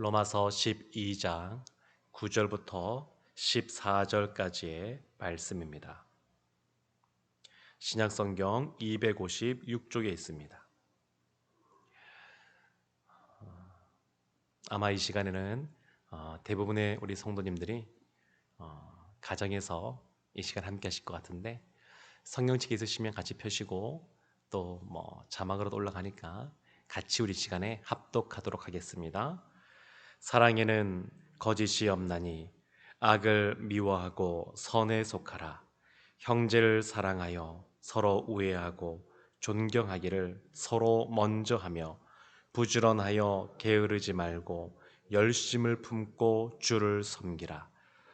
로마서 12장 9절부터 14절까지의 말씀입니다. 신약성경 256쪽에 있습니다. 아마 이 시간에는 대부분의 우리 성도님들이 가정에서 이 시간 함께 하실 것 같은데, 성경책에 있으시면 같이 펴시고 또 자막으로도 올라가니까 같이 우리 시간에 합독하도록 하겠습니다. 사랑에는 거짓이 없나니 악을 미워하고 선에 속하라. 형제를 사랑하여 서로 우애하고 존경하기를 서로 먼저 하며 부지런하여 게으르지 말고 열심을 품고 주를 섬기라.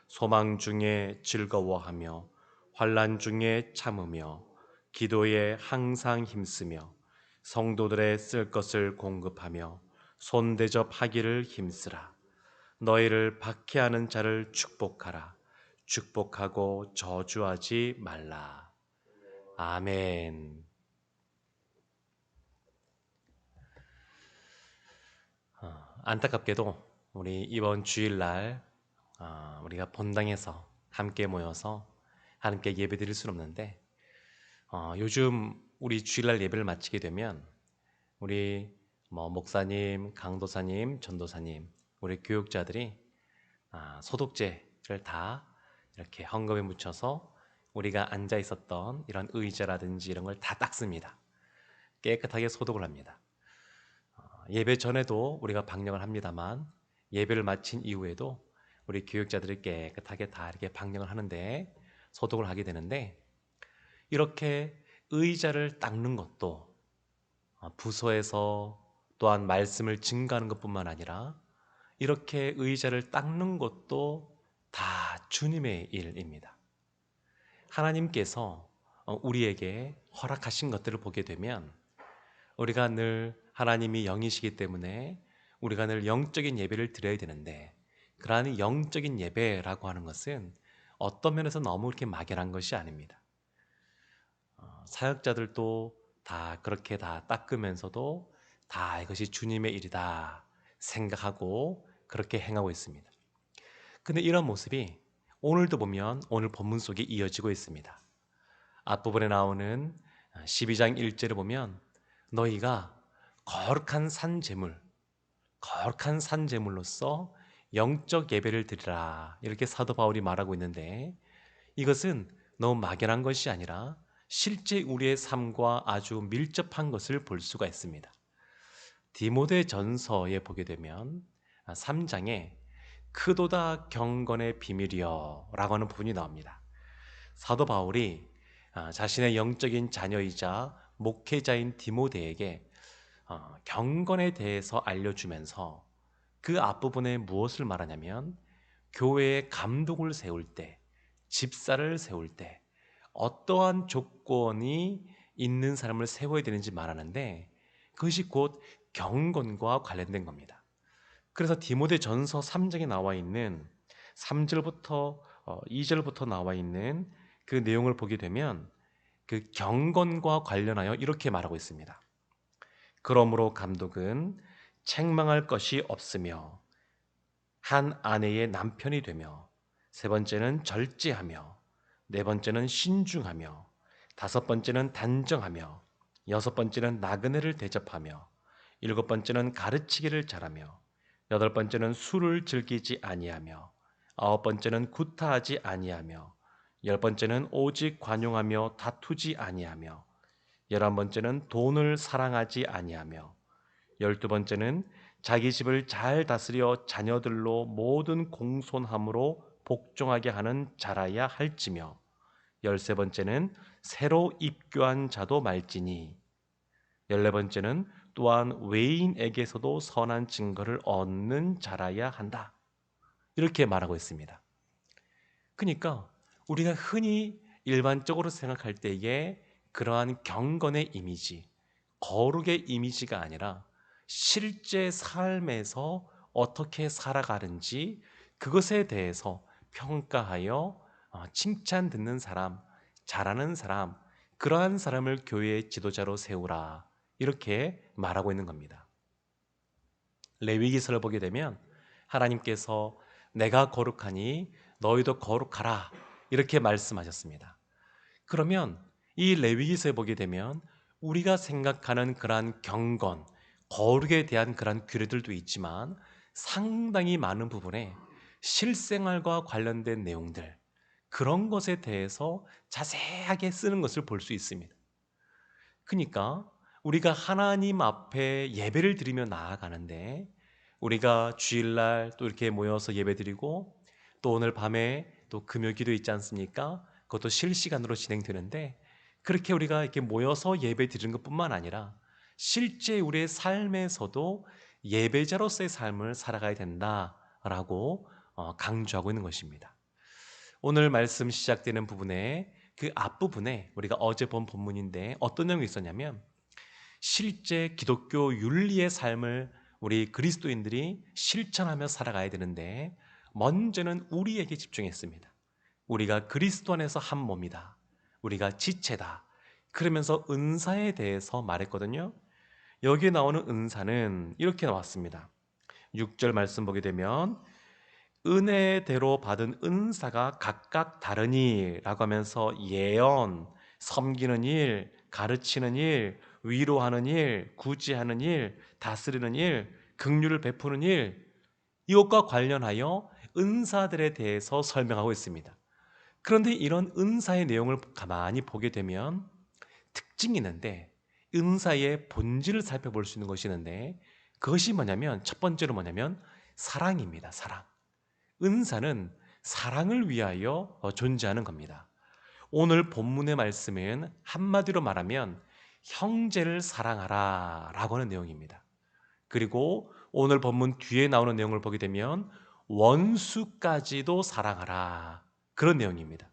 소망 중에 즐거워하며 환난 중에 참으며 기도에 항상 힘쓰며 성도들의 쓸 것을 공급하며 손대접하기를 힘쓰라. 너희를 박해하는 자를 축복하라. 축복하고 저주하지 말라. 아멘. 안타깝게도 우리 이번 주일날 우리가 본당에서 함께 모여서 하나님께 예배드릴 수는 없는데, 요즘 우리 주일날 예배를 마치게 되면 우리 목사님, 강도사님, 전도사님, 우리 교육자들이 소독제를 다 이렇게 헝겊에 묻혀서 우리가 앉아 있었던 이런 의자라든지 이런 걸 다 닦습니다. 깨끗하게 소독을 합니다. 예배 전에도 우리가 방역을 합니다만, 예배를 마친 이후에도 우리 교육자들이 깨끗하게 다 이렇게 방역을 하는데, 소독을 하게 되는데, 이렇게 의자를 닦는 것도 부서에서 또한 말씀을 증거하는 것뿐만 아니라 이렇게 의자를 닦는 것도 다 주님의 일입니다. 하나님께서 우리에게 허락하신 것들을 보게 되면 우리가 늘 하나님이 영이시기 때문에 우리가 늘 영적인 예배를 드려야 되는데, 그러한 영적인 예배라고 하는 것은 어떤 면에서 너무 이렇게 막연한 것이 아닙니다. 사역자들도 다 그렇게 다 닦으면서도 다 이것이 주님의 일이다 생각하고 그렇게 행하고 있습니다. 근데 이런 모습이 오늘도 보면 오늘 본문 속에 이어지고 있습니다. 앞부분에 나오는 12장 1절을 보면 너희가 거룩한 산제물로서 영적 예배를 드리라, 이렇게 사도 바울이 말하고 있는데, 이것은 너무 막연한 것이 아니라 실제 우리의 삶과 아주 밀접한 것을 볼 수가 있습니다. 디모데 전서에 보게 되면 3장에 크도다 경건의 비밀이여 라고 하는 부분이 나옵니다. 사도 바울이 자신의 영적인 자녀이자 목회자인 디모데에게 경건에 대해서 알려주면서 그 앞부분에 무엇을 말하냐면, 교회의 감독을 세울 때, 집사를 세울 때 어떠한 조건이 있는 사람을 세워야 되는지 말하는데, 그것이 곧 경건과 관련된 겁니다. 그래서 디모데 전서 3장에 나와 있는 3절부터 2절부터 나와 있는 그 내용을 보게 되면 그 경건과 관련하여 이렇게 말하고 있습니다. 그러므로 감독은 책망할 것이 없으며 한 아내의 남편이 되며, 세 번째는 절제하며, 네 번째는 신중하며, 다섯 번째는 단정하며, 여섯 번째는 나그네를 대접하며, 일곱 번째는 가르치기를 잘하며, 여덟 번째는 술을 즐기지 아니하며, 아홉 번째는 구타하지 아니하며, 열 번째는 오직 관용하며 다투지 아니하며, 열한 번째는 돈을 사랑하지 아니하며, 열두 번째는 자기 집을 잘 다스려 자녀들로 모든 공손함으로 복종하게 하는 자라야 할지며, 열세 번째는 새로 입교한 자도 말지니, 열네 번째는 또한 외인에게서도 선한 증거를 얻는 자라야 한다, 이렇게 말하고 있습니다. 그러니까 우리가 흔히 일반적으로 생각할 때에 그러한 경건의 이미지, 거룩의 이미지가 아니라 실제 삶에서 어떻게 살아가는지 그것에 대해서 평가하여 칭찬 듣는 사람, 잘하는 사람, 그러한 사람을 교회의 지도자로 세우라, 이렇게 말하고 있는 겁니다. 레위기서를 보게 되면 하나님께서 내가 거룩하니 너희도 거룩하라 이렇게 말씀하셨습니다. 그러면 이 레위기서에 보게 되면 우리가 생각하는 그러한 경건, 거룩에 대한 그러한 규례들도 있지만 상당히 많은 부분에 실생활과 관련된 내용들, 그런 것에 대해서 자세하게 쓰는 것을 볼 수 있습니다. 그러니까 우리가 하나님 앞에 예배를 드리며 나아가는데 우리가 주일날 또 이렇게 모여서 예배드리고 또 오늘 밤에 또 금요기도 있지 않습니까? 그것도 실시간으로 진행되는데 그렇게 우리가 이렇게 모여서 예배 드리는 것뿐만 아니라 실제 우리의 삶에서도 예배자로서의 삶을 살아가야 된다라고 강조하고 있는 것입니다. 오늘 말씀 시작되는 부분에 그 앞부분에 우리가 어제 본 본문인데 어떤 내용이 있었냐면 실제 기독교 윤리의 삶을 우리 그리스도인들이 실천하며 살아가야 되는데 먼저는 우리에게 집중했습니다. 우리가 그리스도 안에서 한 몸이다. 우리가 지체다. 그러면서 은사에 대해서 말했거든요. 여기에 나오는 은사는 이렇게 나왔습니다. 6절 말씀 보게 되면 은혜대로 받은 은사가 각각 다르니 라고 하면서 예언, 섬기는 일, 가르치는 일, 위로하는 일, 구제하는 일, 다스리는 일, 긍휼을 베푸는 일, 이것과 관련하여 은사들에 대해서 설명하고 있습니다. 그런데 이런 은사의 내용을 가만히 보게 되면 특징이 있는데 은사의 본질을 살펴볼 수 있는 것이 있는데 그것이 뭐냐면 첫 번째로 뭐냐면 사랑입니다. 사랑. 은사는 사랑을 위하여 존재하는 겁니다. 오늘 본문의 말씀은 한마디로 말하면 형제를 사랑하라 라고 하는 내용입니다. 그리고 오늘 본문 뒤에 나오는 내용을 보게 되면 원수까지도 사랑하라 그런 내용입니다.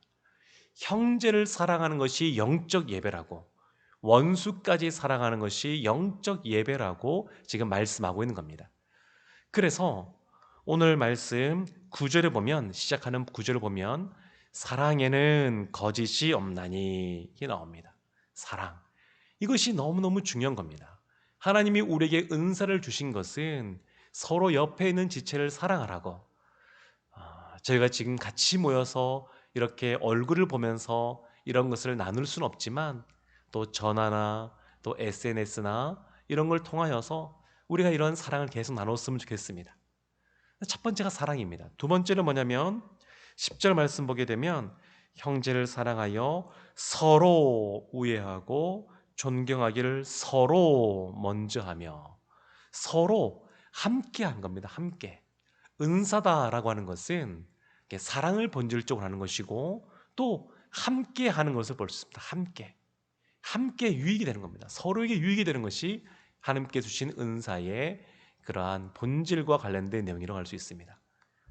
형제를 사랑하는 것이 영적 예배라고 원수까지 사랑하는 것이 영적 예배라고 지금 말씀하고 있는 겁니다. 그래서 오늘 말씀 9절에 보면 시작하는 9절을 보면 사랑에는 거짓이 없나니 이게 나옵니다. 사랑. 이것이 너무너무 중요한 겁니다. 하나님이 우리에게 은사를 주신 것은 서로 옆에 있는 지체를 사랑하라고. 저희가 지금 같이 모여서 이렇게 얼굴을 보면서 이런 것을 나눌 수는 없지만 또 전화나 또 SNS나 이런 걸 통하여서 우리가 이런 사랑을 계속 나눴으면 좋겠습니다. 첫 번째가 사랑입니다. 두 번째는 뭐냐면 10절 말씀 보게 되면 형제를 사랑하여 서로 우애하고 존경하기를 서로 먼저 하며 서로 함께 한 겁니다. 함께. 은사다라고 하는 것은 사랑을 본질적으로 하는 것이고 또 함께 하는 것을 볼 수 있습니다. 함께. 함께 유익이 되는 겁니다. 서로에게 유익이 되는 것이 하나님께 주신 은사의 그러한 본질과 관련된 내용이라고 할 수 있습니다.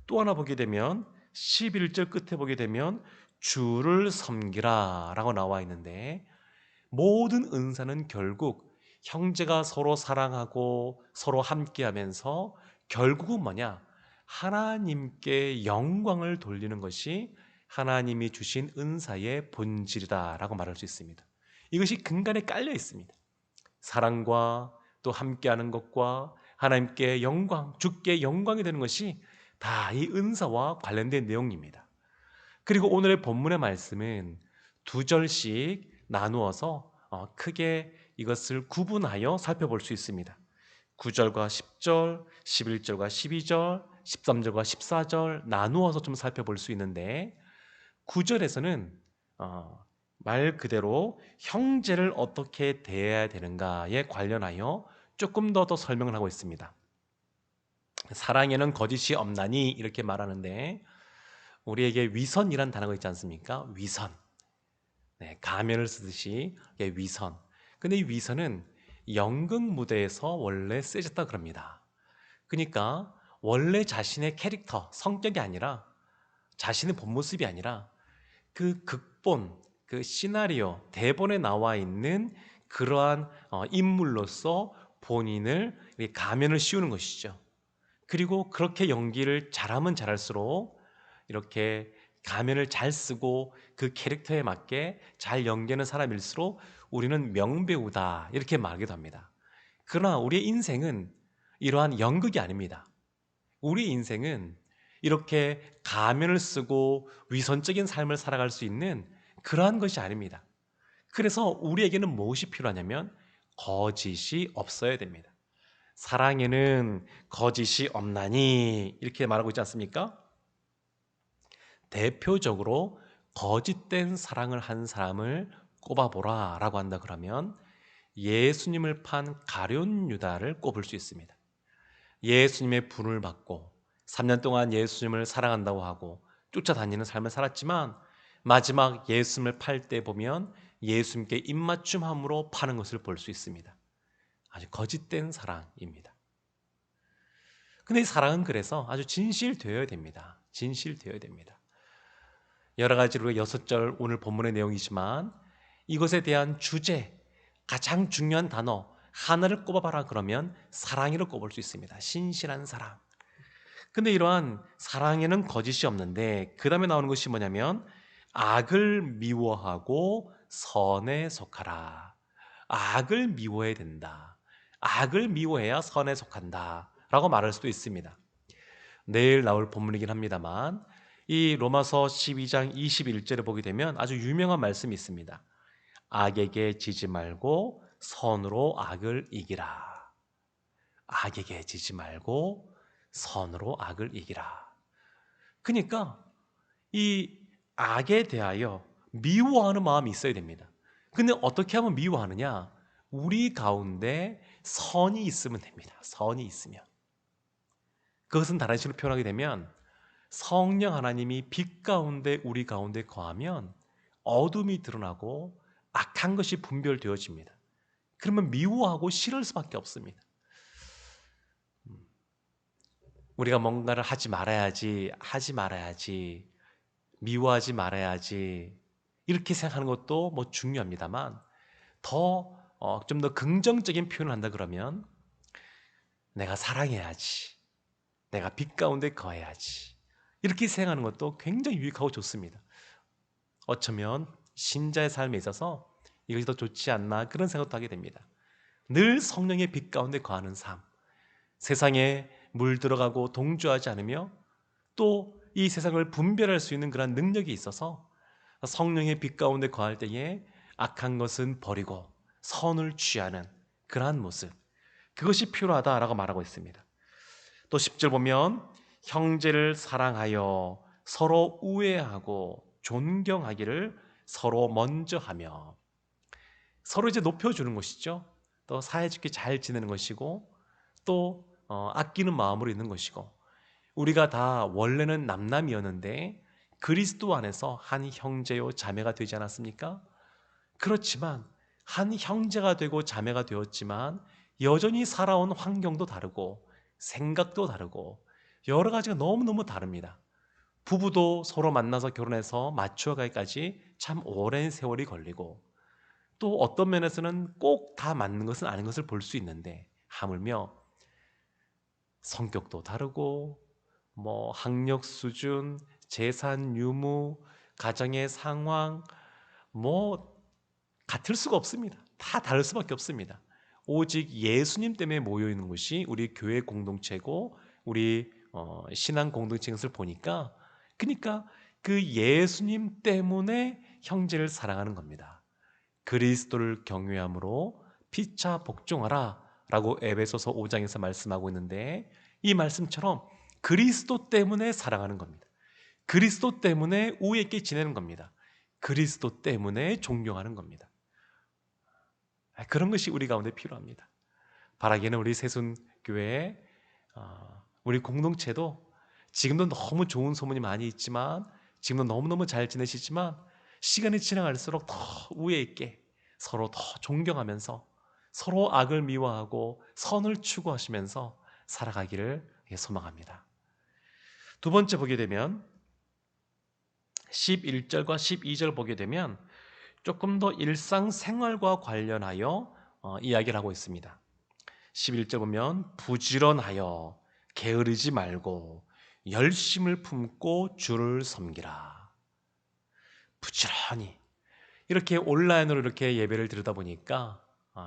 또 하나 보게 되면 11절 끝에 보게 되면 주를 섬기라 라고 나와 있는데 모든 은사는 결국 형제가 서로 사랑하고 서로 함께하면서 결국은 뭐냐? 하나님께 영광을 돌리는 것이 하나님이 주신 은사의 본질이다라고 말할 수 있습니다. 이것이 근간에 깔려 있습니다. 사랑과 또 함께하는 것과 하나님께 영광, 주께 영광이 되는 것이 다 이 은사와 관련된 내용입니다. 그리고 오늘의 본문의 말씀은 두 절씩 나누어서 크게 이것을 구분하여 살펴볼 수 있습니다. 9절과 10절, 11절과 12절, 13절과 14절 나누어서 좀 살펴볼 수 있는데 9절에서는 말 그대로 형제를 어떻게 대해야 되는가에 관련하여 조금 더 설명을 하고 있습니다. 사랑에는 거짓이 없나니 이렇게 말하는데 우리에게 위선이란 단어가 있지 않습니까? 위선. 네, 가면을 쓰듯이 위선. 근데 이 위선은 연극 무대에서 원래 쓰여졌다 그럽니다. 그러니까 원래 자신의 캐릭터, 성격이 아니라 자신의 본 모습이 아니라 그 극본, 그 시나리오, 대본에 나와 있는 그러한 인물로서 본인을 가면을 씌우는 것이죠. 그리고 그렇게 연기를 잘하면 잘할수록 이렇게 가면을 잘 쓰고 그 캐릭터에 맞게 잘 연기하는 사람일수록 우리는 명배우다 이렇게 말하기도 합니다. 그러나 우리의 인생은 이러한 연극이 아닙니다. 우리 인생은 이렇게 가면을 쓰고 위선적인 삶을 살아갈 수 있는 그러한 것이 아닙니다. 그래서 우리에게는 무엇이 필요하냐면 거짓이 없어야 됩니다. 사랑에는 거짓이 없나니 이렇게 말하고 있지 않습니까? 대표적으로 거짓된 사랑을 한 사람을 꼽아보라 라고 한다 그러면 예수님을 판 가룟 유다를 꼽을 수 있습니다. 예수님의 분을 받고 3년 동안 예수님을 사랑한다고 하고 쫓아다니는 삶을 살았지만 마지막 예수님을 팔 때 보면 예수님께 입맞춤함으로 파는 것을 볼 수 있습니다. 아주 거짓된 사랑입니다. 근데 이 사랑은 그래서 아주 진실되어야 됩니다. 진실되어야 됩니다. 여러 가지로 6절 오늘 본문의 내용이지만 이것에 대한 주제, 가장 중요한 단어 하나를 꼽아봐라 그러면 사랑이를 꼽을 수 있습니다. 신실한 사랑. 근데 이러한 사랑에는 거짓이 없는데 그 다음에 나오는 것이 뭐냐면 악을 미워하고 선에 속하라. 악을 미워해야 된다. 악을 미워해야 선에 속한다 라고 말할 수도 있습니다. 내일 나올 본문이긴 합니다만 이 로마서 12장 21절에 보게 되면 아주 유명한 말씀이 있습니다. 악에게 지지 말고 선으로 악을 이기라. 악에게 지지 말고 선으로 악을 이기라. 그러니까 이 악에 대하여 미워하는 마음이 있어야 됩니다. 근데 어떻게 하면 미워하느냐? 우리 가운데 선이 있으면 됩니다. 선이 있으면. 그것은 다른 식으로 표현하게 되면 성령 하나님이 빛 가운데 우리 가운데 거하면 어둠이 드러나고 악한 것이 분별되어집니다. 그러면 미워하고 싫을 수밖에 없습니다. 우리가 뭔가를 하지 말아야지, 미워하지 말아야지 이렇게 생각하는 것도 뭐 중요합니다만 좀 더 긍정적인 표현을 한다 그러면 내가 사랑해야지, 내가 빛 가운데 거해야지 이렇게 생각하는 것도 굉장히 유익하고 좋습니다. 어쩌면 신자의 삶에 있어서 이것이 더 좋지 않나 그런 생각도 하게 됩니다. 늘 성령의 빛 가운데 거하는 삶, 세상에 물들어가고 동조하지 않으며 또 이 세상을 분별할 수 있는 그런 능력이 있어서 성령의 빛 가운데 거할 때에 악한 것은 버리고 선을 취하는 그러한 모습, 그것이 필요하다라고 말하고 있습니다. 또 10절 보면 형제를 사랑하여 서로 우애하고 존경하기를 서로 먼저 하며, 서로 이제 높여주는 것이죠. 또 사이좋게 잘 지내는 것이고 또 아끼는 마음으로 있는 것이고, 우리가 다 원래는 남남이었는데 그리스도 안에서 한 형제요 자매가 되지 않았습니까? 그렇지만 한 형제가 되고 자매가 되었지만 여전히 살아온 환경도 다르고 생각도 다르고 여러 가지가 너무너무 다릅니다. 부부도 서로 만나서 결혼해서 맞춰가기까지 참 오랜 세월이 걸리고, 또 어떤 면에서는 꼭 다 맞는 것은 아닌 것을 볼 수 있는데 하물며 성격도 다르고 뭐 학력 수준, 재산 유무, 가정의 상황 뭐 같을 수가 없습니다. 다 다를 수밖에 없습니다. 오직 예수님 때문에 모여 있는 것이 우리 교회 공동체고 우리 신앙 공동체인 것을 보니까, 그러니까 그 예수님 때문에 형제를 사랑하는 겁니다. 그리스도를 경외함으로 피차 복종하라 라고 에베소서 5장에서 말씀하고 있는데, 이 말씀처럼 그리스도 때문에 사랑하는 겁니다. 그리스도 때문에 우애 있게 지내는 겁니다. 그리스도 때문에 존경하는 겁니다. 그런 것이 우리 가운데 필요합니다. 바라기는 우리 세순교회 우리 공동체도 지금도 너무 좋은 소문이 많이 있지만, 지금도 너무너무 잘 지내시지만 시간이 지나갈수록 더 우애 있게 서로 더 존경하면서 서로 악을 미워하고 선을 추구하시면서 살아가기를 소망합니다. 두 번째 보게 되면 11절과 12절 보게 되면 조금 더 일상생활과 관련하여 이야기를 하고 있습니다. 11절 보면 부지런하여 게으르지 말고 열심을 품고 주를 섬기라. 부지런히 이렇게 온라인으로 이렇게 예배를 드리다 보니까,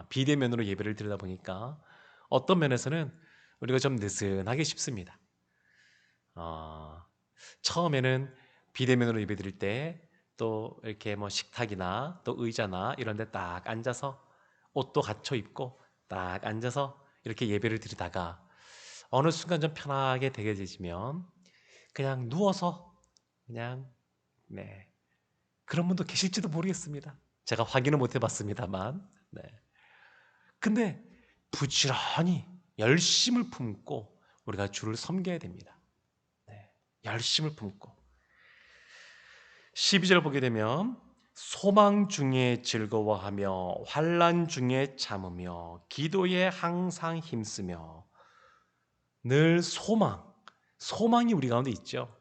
비대면으로 예배를 드리다 보니까 어떤 면에서는 우리가 좀 느슨하게 싶습니다. 어, 처음에는 비대면으로 예배드릴 때 또 이렇게 뭐 식탁이나 또 의자나 이런 데 딱 앉아서 옷도 갖춰 입고 딱 앉아서 이렇게 예배를 드리다가 어느 순간 좀 편하게 되게 되시면 그냥 누워서 그냥 네 그런 분도 계실지도 모르겠습니다. 제가 확인은 못 해봤습니다만 네. 근데 부지런히 열심을 품고 우리가 주를 섬겨야 됩니다. 네. 열심을 품고 12절 보게 되면 소망 중에 즐거워하며 환난 중에 참으며 기도에 항상 힘쓰며 늘 소망이 우리 가운데 있죠.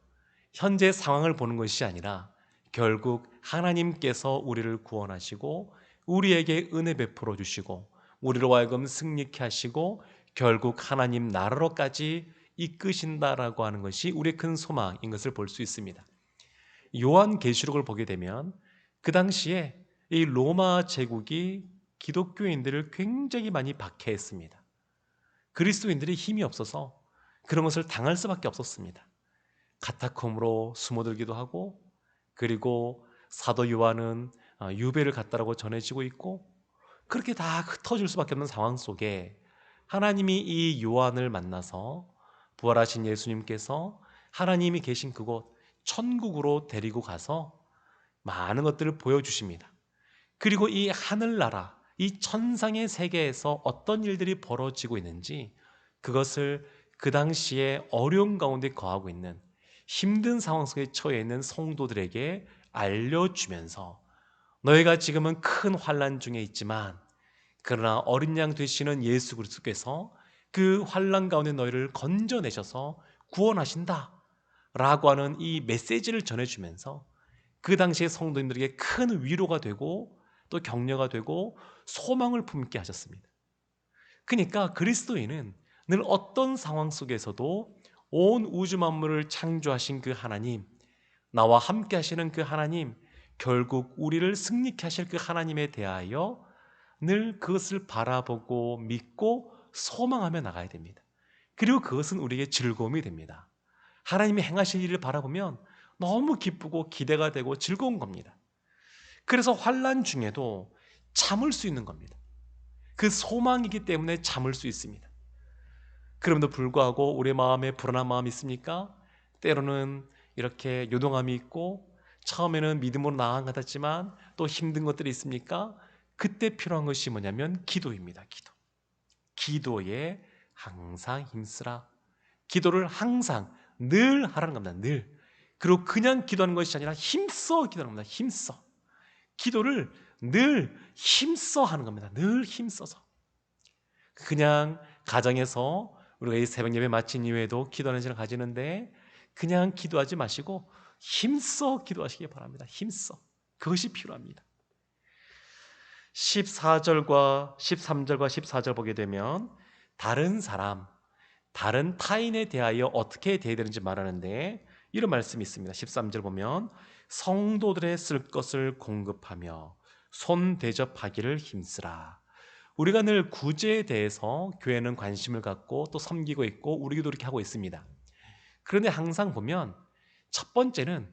현재 상황을 보는 것이 아니라 결국 하나님께서 우리를 구원하시고 우리에게 은혜 베풀어 주시고 우리로 하여금 승리케 하시고 결국 하나님 나라로까지 이끄신다라고 하는 것이 우리의 큰 소망인 것을 볼 수 있습니다. 요한계시록을 보게 되면 그 당시에 이 로마 제국이 기독교인들을 굉장히 많이 박해했습니다. 그리스도인들이 힘이 없어서 그런 것을 당할 수밖에 없었습니다. 카타콤으로 숨어들기도 하고 그리고 사도 요한은 유배를 갔다라고 전해지고 있고 그렇게 다 흩어질 수밖에 없는 상황 속에 하나님이 이 요한을 만나서 부활하신 예수님께서 하나님이 계신 그곳 천국으로 데리고 가서 많은 것들을 보여주십니다. 그리고 이 하늘나라, 이 천상의 세계에서 어떤 일들이 벌어지고 있는지 그것을 그 당시에 어려운 가운데 거하고 있는 힘든 상황 속에 처해 있는 성도들에게 알려주면서 너희가 지금은 큰 환난 중에 있지만 그러나 어린 양 되시는 예수 그리스도께서 그 환난 가운데 너희를 건져내셔서 구원하신다 라고 하는 이 메시지를 전해주면서 그 당시의 성도님들에게 큰 위로가 되고 또 격려가 되고 소망을 품게 하셨습니다. 그러니까 그리스도인은 늘 어떤 상황 속에서도 온 우주 만물을 창조하신 그 하나님, 나와 함께 하시는 그 하나님, 결국 우리를 승리케 하실 그 하나님에 대하여 늘 그것을 바라보고 믿고 소망하며 나가야 됩니다. 그리고 그것은 우리에게 즐거움이 됩니다. 하나님이 행하실 일을 바라보면 너무 기쁘고 기대가 되고 즐거운 겁니다. 그래서 환난 중에도 참을 수 있는 겁니다. 그 소망이기 때문에 참을 수 있습니다. 그럼에도 불구하고 우리 마음에 불안한 마음이 있습니까? 때로는 이렇게 요동함이 있고 처음에는 믿음으로 나아간 것 같았지만 또 힘든 것들이 있습니까? 그때 필요한 것이 뭐냐면 기도입니다. 기도에 항상 힘쓰라. 기도를 항상 늘 하라는 겁니다. 늘. 그리고 그냥 기도하는 것이 아니라 힘써 기도하는 겁니다. 힘써. 기도를 늘 힘써 하는 겁니다. 늘 힘써서. 그냥 가정에서 우리가 이 새벽 예배 마친 이후에도 기도하는 시간을 가지는데 그냥 기도하지 마시고 힘써 기도하시기 바랍니다. 힘써. 그것이 필요합니다. 14절과 13절과 14절 보게 되면 다른 사람, 다른 타인에 대하여 어떻게 대해야 되는지 말하는데 이런 말씀이 있습니다. 13절 보면 성도들의 쓸 것을 공급하며 손 대접하기를 힘쓰라. 우리가 늘 구제에 대해서 교회는 관심을 갖고 또 섬기고 있고 우리도 이렇게 하고 있습니다. 그런데 항상 보면 첫 번째는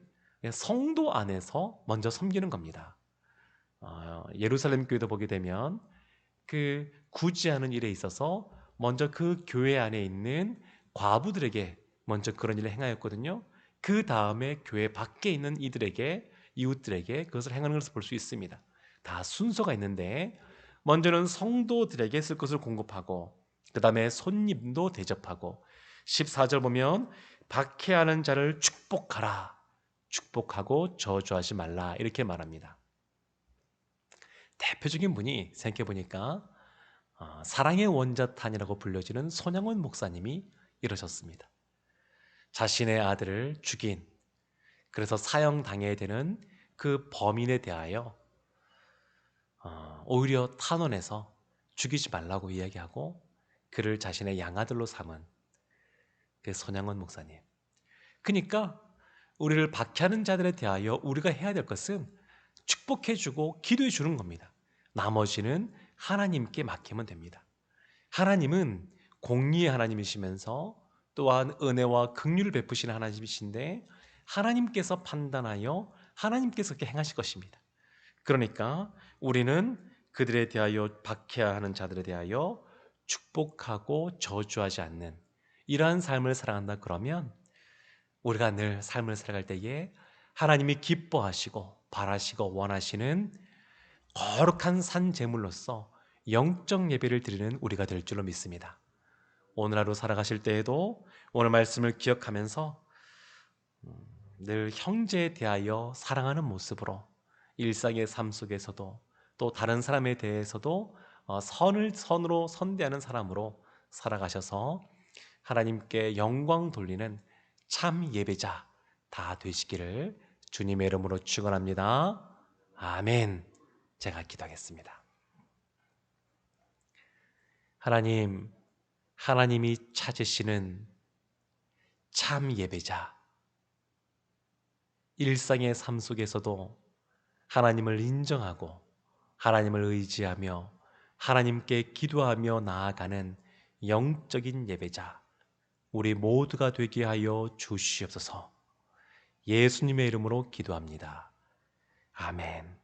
성도 안에서 먼저 섬기는 겁니다. 예루살렘 교회도 보게 되면 그 구제하는 일에 있어서 먼저 그 교회 안에 있는 과부들에게 먼저 그런 일을 행하였거든요. 그 다음에 교회 밖에 있는 이들에게 이웃들에게 그것을 행하는 것을 볼 수 있습니다. 다 순서가 있는데 먼저는 성도들에게 쓸 것을 공급하고 그 다음에 손님도 대접하고 14절 보면 박해하는 자를 축복하라. 축복하고 저주하지 말라 이렇게 말합니다. 대표적인 분이 생각해보니까 사랑의 원자탄이라고 불려지는 손양원 목사님이 이러셨습니다. 자신의 아들을 죽인 그래서 사형당해야 되는 그 범인에 대하여 오히려 탄원해서 죽이지 말라고 이야기하고 그를 자신의 양아들로 삼은 그 손양원 목사님. 그러니까 우리를 박해하는 자들에 대하여 우리가 해야 될 것은 축복해주고 기도해주는 겁니다. 나머지는 하나님께 맡기면 됩니다. 하나님은 공의의 하나님이시면서 또한 은혜와 긍휼을 베푸시는 하나님이신데 하나님께서 판단하여 하나님께서 그렇게 행하실 것입니다. 그러니까 우리는 그들에 대하여 박해하는 자들에 대하여 축복하고 저주하지 않는 이러한 삶을 살아간다 그러면 우리가 늘 삶을 살아갈 때에 하나님이 기뻐하시고 바라시고 원하시는 거룩한 산 제물로서 영적 예배를 드리는 우리가 될 줄로 믿습니다. 오늘 하루 살아가실 때에도 오늘 말씀을 기억하면서 늘 형제에 대하여 사랑하는 모습으로 일상의 삶 속에서도 또 다른 사람에 대해서도 선으로 선대하는 사람으로 살아가셔서 하나님께 영광 돌리는 참 예배자 다 되시기를 주님의 이름으로 축원합니다. 아멘. 제가 기도하겠습니다. 하나님, 하나님이 찾으시는 참 예배자, 일상의 삶 속에서도 하나님을 인정하고 하나님을 의지하며 하나님께 기도하며 나아가는 영적인 예배자, 우리 모두가 되게 하여 주시옵소서. 예수님의 이름으로 기도합니다. 아멘.